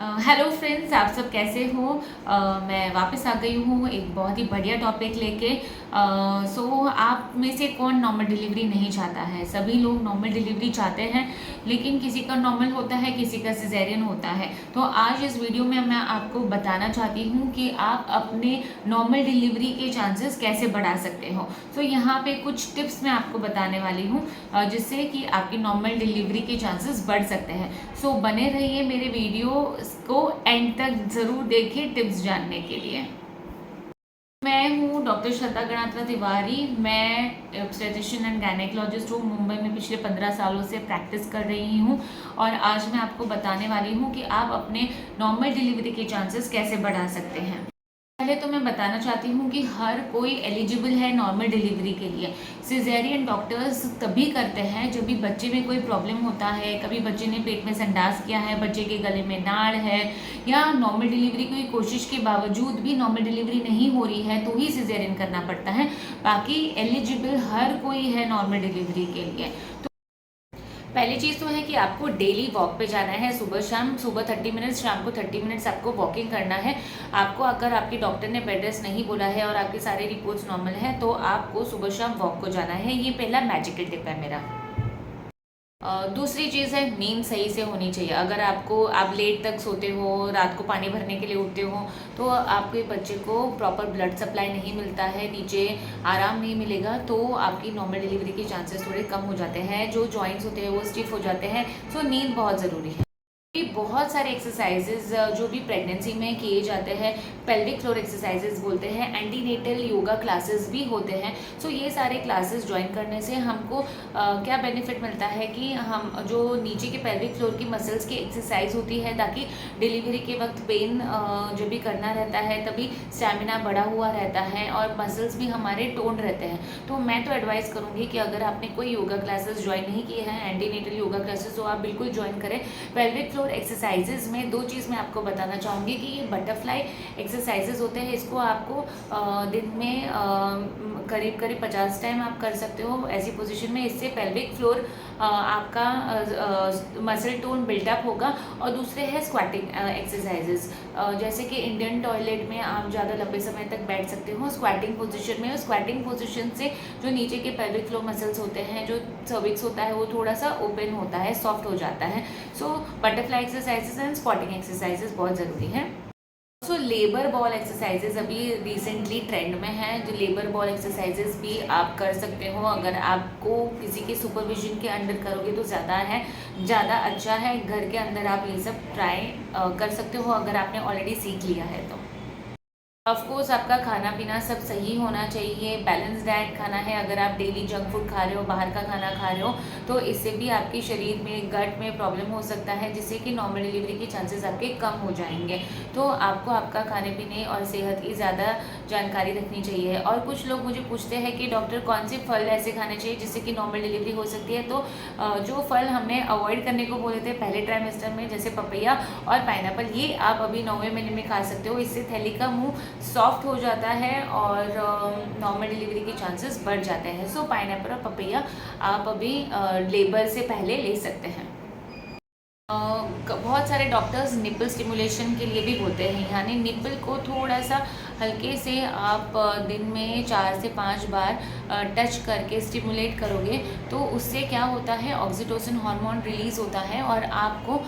Hello friends, आप सब कैसे हो। मैं वापस आ गई हूँ एक बहुत ही बढ़िया टॉपिक लेके। सो आप में से कौन नॉर्मल डिलीवरी नहीं चाहता है। सभी लोग नॉर्मल डिलीवरी चाहते हैं, लेकिन किसी का नॉर्मल होता है, किसी का सिजेरियन होता है। तो आज इस वीडियो में मैं आपको बताना चाहती हूँ कि आप अपने नॉर्मल डिलीवरी के चांसेस कैसे बढ़ा सकते हो। सो यहाँ पे कुछ टिप्स मैं आपको बताने वाली हूँ जिससे कि आपकी नॉर्मल डिलीवरी के चांसेस बढ़ सकते हैं। सो बने रहिए मेरे वीडियो को एंड तक ज़रूर देखिए टिप्स जानने के लिए। मैं हूँ डॉक्टर श्रद्धा गणात्रा तिवारी। मैं ऑब्स्टेट्रिशियन एंड गायनेकोलॉजिस्ट हूँ। मुंबई में पिछले 15 सालों से प्रैक्टिस कर रही हूँ और आज मैं आपको बताने वाली हूँ कि आप अपने नॉर्मल डिलीवरी के चांसेस कैसे बढ़ा सकते हैं। पहले तो मैं बताना चाहती हूँ कि हर कोई एलिजिबल है नॉर्मल डिलीवरी के लिए। सिजेरियन डॉक्टर्स तभी करते हैं जब भी बच्चे में कोई प्रॉब्लम होता है, कभी बच्चे ने पेट में संडास किया है, बच्चे के गले में नाड़ है, या नॉर्मल डिलीवरी की कोशिश के बावजूद भी नॉर्मल डिलीवरी नहीं हो रही है तो ही सिजेरियन करना पड़ता है। बाकी एलिजिबल हर कोई है नॉर्मल डिलीवरी के लिए। पहली चीज़ तो है कि आपको डेली वॉक पे जाना है। सुबह शाम, सुबह 30 मिनट्स, शाम को 30 मिनट्स आपको वॉकिंग करना है। आपको अगर आपके डॉक्टर ने बेड रेस्ट नहीं बोला है और आपकी सारी रिपोर्ट्स नॉर्मल है तो आपको सुबह शाम वॉक को जाना है। ये पहला मैजिकल टिप है मेरा। दूसरी चीज़ है, नींद सही से होनी चाहिए। अगर आप लेट तक सोते हो, रात को पानी भरने के लिए उठते हो, तो आपके बच्चे को प्रॉपर ब्लड सप्लाई नहीं मिलता है, नीचे आराम नहीं मिलेगा, तो आपकी नॉर्मल डिलीवरी के चांसेस थोड़े कम हो जाते हैं। जो जॉइंट्स होते हैं वो स्टिफ हो जाते हैं। सो नींद बहुत ज़रूरी है। बहुत सारे एक्सरसाइजेज जो भी प्रेगनेंसी में किए जाते हैं, पेल्विक फ्लोर एक्सरसाइजेज बोलते हैं, एंटीनेटल योगा क्लासेस भी होते हैं। सो ये सारे क्लासेस ज्वाइन करने से हमको क्या बेनिफिट मिलता है कि हम जो नीचे के पेल्विक फ्लोर की मसल्स की एक्सरसाइज होती है, ताकि डिलीवरी के वक्त पेन जो भी करना रहता है तभी स्टेमिना बढ़ा हुआ रहता है और मसल्स भी हमारे टोन रहते हैं। तो मैं तो एडवाइस करूँगी कि अगर आपने कोई योगा क्लासेस ज्वाइन नहीं किए हैं, एंटीनेटल योगा क्लासेस, तो आप बिल्कुल ज्वाइन करें। पेल्विक फ्लोर एक्सरसाइजेज में दो चीज़ मैं आपको बताना चाहूँगी कि ये बटरफ्लाई एक्सरसाइजेज होते हैं। इसको आपको दिन में करीब करीब 50 टाइम आप कर सकते हो ऐसी पोजीशन में। इससे पेल्विक फ्लोर आपका मसल टोन बिल्टअप होगा। और दूसरे है स्क्वाटिंग एक्सरसाइजेज, जैसे कि इंडियन टॉयलेट में आप ज़्यादा लंबे समय तक बैठ सकते हो स्क्वाटिंग पोजीशन में। स्क्वाटिंग पोजीशन से जो नीचे के पेल्विक फ्लोर मसल्स होते हैं, जो सर्विक्स होता है, वो थोड़ा सा ओपन होता है, सॉफ्ट हो जाता है। So butterfly exercises and squatting exercises बहुत ज़रूरी है। सो लेबर बॉल एक्सरसाइजेज अभी रिसेंटली ट्रेंड में है। जो लेबर बॉल एक्सरसाइजेज भी आप कर सकते हो, अगर आपको किसी के सुपरविजन के अंडर करोगे तो ज़्यादा अच्छा है। घर के अंदर आप ये सब ट्राई कर सकते हो अगर आपने ऑलरेडी सीख लिया है तो। ऑफकोर्स आपका खाना पीना सब सही होना चाहिए, बैलेंस डाइट खाना है। अगर आप डेली जंक फूड खा रहे हो, बाहर का खाना खा रहे हो, तो इससे भी आपके शरीर में गट में प्रॉब्लम हो सकता है, जिससे कि नॉर्मल डिलीवरी के चांसेस आपके कम हो जाएंगे। तो आपको आपका खाने पीने और सेहत की ज़्यादा जानकारी रखनी चाहिए। और कुछ लोग मुझे पूछते हैं कि डॉक्टर कौन से फल ऐसे खाने चाहिए जिससे कि नॉर्मल डिलीवरी हो सकती है। तो जो फल हमने अवॉइड करने को बोले थे पहले ट्राइमेस्टर में, जैसे पपैया और पाइनएप्पल, ये आप अभी 9वें महीने में खा सकते हो। इससे थैली का मुँह सॉफ्ट हो जाता है और नॉर्मल डिलीवरी के चांसेस बढ़ जाते हैं। सो पाइनएप्पल और पपैया आप अभी लेबर से पहले ले सकते हैं। बहुत सारे डॉक्टर्स निपल स्टिमुलेशन के लिए भी बोलते हैं, यानी निपल को थोड़ा सा हल्के से आप दिन में 4 से 5 बार टच करके स्टिमुलेट करोगे तो उससे क्या होता है, ऑक्सीटोसिन हार्मोन रिलीज़ होता है और आपको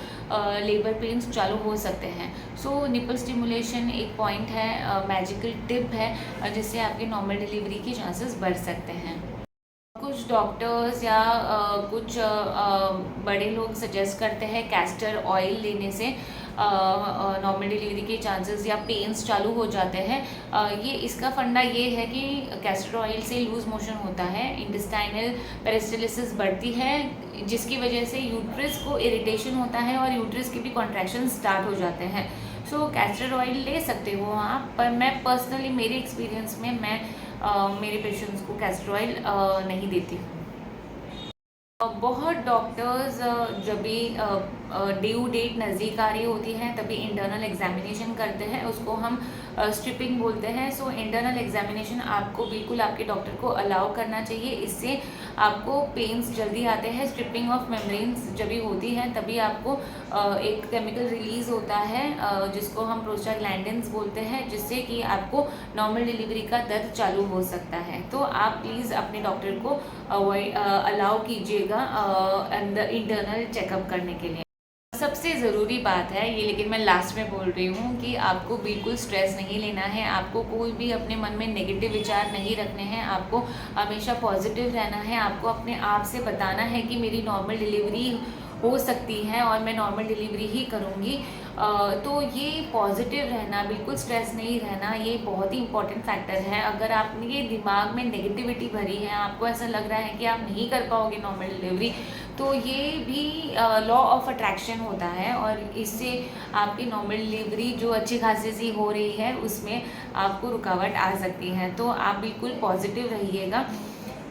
लेबर पेन्स चालू हो सकते हैं। सो निपल स्टिमुलेशन एक पॉइंट है, मैजिकल टिप है जिससे आपके नॉर्मल डिलीवरी के चांसेस बढ़ सकते हैं। कुछ डॉक्टर्स या कुछ बड़े लोग सजेस्ट करते हैं कैस्टर ऑयल लेने से नॉर्मल डिलीवरी के चांसेस या पेन्स चालू हो जाते हैं। ये इसका फंडा ये है कि कैस्टर ऑयल से लूज मोशन होता है, इंटेस्टाइनल पेरिस्टाल्सिस बढ़ती है, जिसकी वजह से यूट्रस को इरिटेशन होता है और यूट्रस के भी कॉन्ट्रैक्शन स्टार्ट हो जाते हैं। सो कैस्टर ऑयल ले सकते हो आप, पर मैं पर्सनली मेरे एक्सपीरियंस में मैं मेरे पेशेंट्स को कैस्टर ऑयल नहीं देती हूँ। बहुत डॉक्टर्स जब भी ड्यू डेट नज़दीक आ रही होती है तभी इंटरनल एग्जामिनेशन करते हैं, उसको हम स्ट्रिपिंग बोलते हैं। सो इंटरनल एग्जामिनेशन आपको बिल्कुल आपके डॉक्टर को अलाउ करना चाहिए, इससे आपको पेन्स जल्दी आते हैं। स्ट्रिपिंग ऑफ मेम्ब्रेन्स जब भी होती है तभी आपको एक केमिकल रिलीज़ होता है जिसको हम प्रोस्टाग्लैंडिन्स बोलते हैं, जिससे कि आपको नॉर्मल डिलीवरी का दर्द चालू हो सकता है। तो आप प्लीज़ अपने डॉक्टर को अलाउ कीजिएगा अंदर इंटरनल चेकअप करने के लिए। सबसे ज़रूरी बात है ये, लेकिन मैं लास्ट में बोल रही हूँ कि आपको बिल्कुल स्ट्रेस नहीं लेना है, आपको कोई भी अपने मन में नेगेटिव विचार नहीं रखने हैं, आपको हमेशा पॉजिटिव रहना है। आपको अपने आप से बताना है कि मेरी नॉर्मल डिलीवरी हो सकती है और मैं नॉर्मल डिलीवरी ही करूँगी। तो ये पॉजिटिव रहना, बिल्कुल स्ट्रेस नहीं रहना, ये बहुत ही इंपॉर्टेंट फैक्टर है। अगर आपके दिमाग में नेगेटिविटी भरी है, आपको ऐसा लग रहा है कि आप नहीं कर पाओगे नॉर्मल डिलीवरी, तो ये भी लॉ ऑफ अट्रैक्शन होता है और इससे आपकी नॉर्मल डिलीवरी जो अच्छी खासी सी हो रही है उसमें आपको रुकावट आ सकती है। तो आप बिल्कुल पॉजिटिव रहिएगा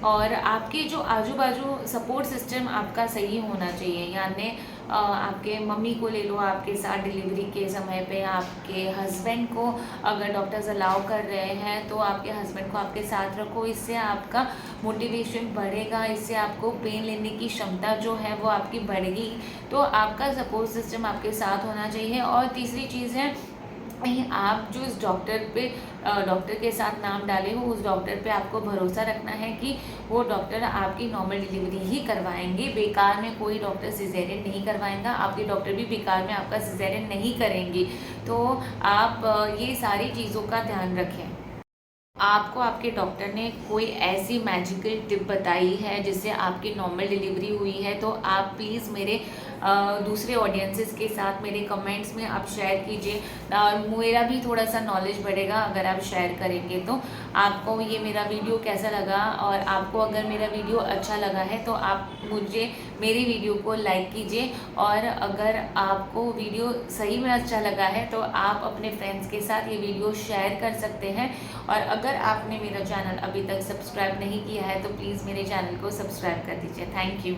और आपके जो आजू बाजू सपोर्ट सिस्टम आपका सही होना चाहिए। यानी आपके मम्मी को ले लो आपके साथ डिलीवरी के समय पे, आपके हस्बैंड को अगर डॉक्टर्स अलाउ कर रहे हैं तो आपके हस्बैंड को आपके साथ रखो, इससे आपका मोटिवेशन बढ़ेगा, इससे आपको पेन लेने की क्षमता जो है वो आपकी बढ़ेगी। तो आपका सपोर्ट सिस्टम आपके साथ होना चाहिए। और तीसरी चीज़ है, आप जो इस डॉक्टर के साथ नाम डाले हो उस डॉक्टर पे आपको भरोसा रखना है कि वो डॉक्टर आपकी नॉर्मल डिलीवरी ही करवाएंगे। बेकार में कोई डॉक्टर सिजेरियन नहीं करवाएगा, आपके डॉक्टर भी बेकार में आपका सिजेरियन नहीं करेंगे। तो आप ये सारी चीज़ों का ध्यान रखें। आपको आपके डॉक्टर ने कोई ऐसी मैजिकल टिप बताई है जिससे आपकी नॉर्मल डिलीवरी हुई है तो आप प्लीज़ मेरे दूसरे ऑडियंसेस के साथ मेरे कमेंट्स में आप शेयर कीजिए और मेरा भी थोड़ा सा नॉलेज बढ़ेगा अगर आप शेयर करेंगे तो। आपको ये मेरा वीडियो कैसा लगा, और आपको अगर मेरा वीडियो अच्छा लगा है तो आप मुझे मेरी वीडियो को लाइक कीजिए, और अगर आपको वीडियो सही में अच्छा लगा है तो आप अपने फ्रेंड्स के साथ ये वीडियो शेयर कर सकते हैं। और अगर आपने मेरा चैनल अभी तक सब्सक्राइब नहीं किया है तो प्लीज़ मेरे चैनल को सब्सक्राइब कर दीजिए। Thank you.